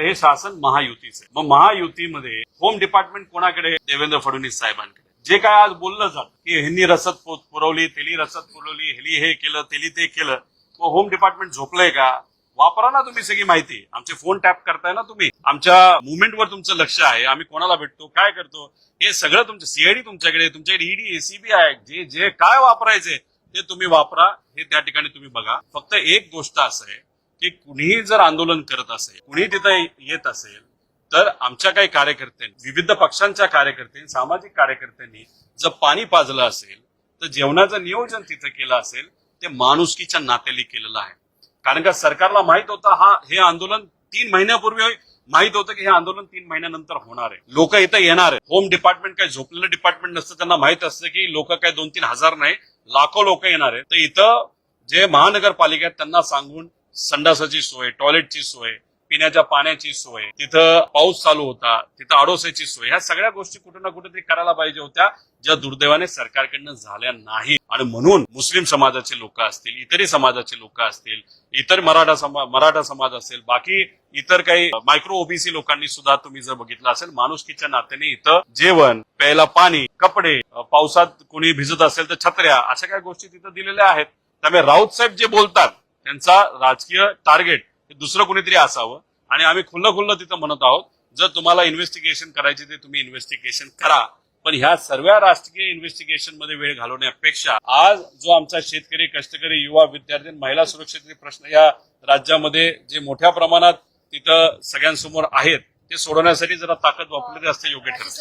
हे शासन महायुतीचं आहे। मग महायुतीमध्ये होम डिपार्टमेंट कोणाकडे? देवेंद्र फडणवीस साहेबांकडे। जे काय आज बोललं जात की ह्यांनी रसद पुरवली, तेली रसद पुरवली, ह्यांनी हे केलं, तेली ते केलं, मग होम डिपार्टमेंट झोपलंय का? वापरा ना तुम्ही सगळी माहिती। आमचे फोन टॅप करताय ना तुम्ही, आमच्या मुवमेंटवर तुमचं लक्ष आहे, आम्ही कोणाला भेटतो, काय करतो, हे सगळं तुमचं सीआयडी तुमच्याकडे ईडी, सीबीआय, जे काय वापरायचे ते तुम्ही वापरा, हे त्या ठिकाणी तुम्ही बघा। फक्त एक गोष्ट असं आहे की कुणीही जर आंदोलन करत असेल, कुणी तिथं येत असेल, तर आमच्या काही कार्यकर्त्यांनी, विविध पक्षांच्या कार्यकर्त्यांनी, सामाजिक कार्यकर्त्यांनी जर पाणी पाजलं असेल, तर जेवणाचं नियोजन तिथं केलं असेल, ते माणुसकीच्या नात्याने केलेलं आहे। कारण का सरकारला माहित होतं हे आंदोलन 3 महिन्यापूर्वी माहित होतं की हे आंदोलन 3 महिन्यानंतर होणार आहे, लोक इथं येणार आहे। होम डिपार्टमेंट काय झोपलेलं डिपार्टमेंट नसतं, त्यांना माहित असतं की लोक काय 2-3 हजार नाही, लाखो लोक येणार आहे। तर इथं जे महानगरपालिका आहेत त्यांना सांगून संडासाची सोय, टॉयलेटची सोय, पिण्याच्या पाण्याची सोय, तिथं पाऊस चालू होता, तिथं आडोशाची सोय, ह्या सगळ्या गोष्टी कुठे ना कुठेतरी करायला पाहिजे होत्या, ज्या दुर्दैवाने सरकारकडनं झाल्या नाही। आणि म्हणून मुस्लिम समाजाचे लोक असतील, इतरही समाजाचे लोक असतील, इतर मराठा समाज असेल, बाकी इतर काही मायक्रो ओबीसी लोकांनी सुद्धा तुम्ही जर बघितलं असेल, माणुसकीच्या नात्याने इथं जेवण, प्यायला पाणी, कपडे, पावसात कोणी भिजत असेल तर छत्र्या, अशा काही गोष्टी तिथं दिलेल्या आहेत। त्यामुळे राऊत साहेब जे बोलतात त्यांचा राजकीय टार्गेट दुसरं कोणीतरी असावं, आणि आम्ही खुल्लं तिथं म्हणत आहोत, जर तुम्हाला इन्व्हेस्टिगेशन करायची ते तुम्ही इन्व्हेस्टिगेशन करा, पण ह्या सर्व राजकीय इन्व्हेस्टिगेशन मध्ये वेळ घालवण्यापेक्षा आज जो आमचा शेतकरी, कष्टकरी, युवा, विद्यार्थी, महिला सुरक्षेचे प्रश्न या राज्यामध्ये जे मोठ्या प्रमाणात तिथं सगळ्यांसमोर आहेत, ते सोडवण्यासाठी जरा ताकद वापरली असते योग्य ठरतं।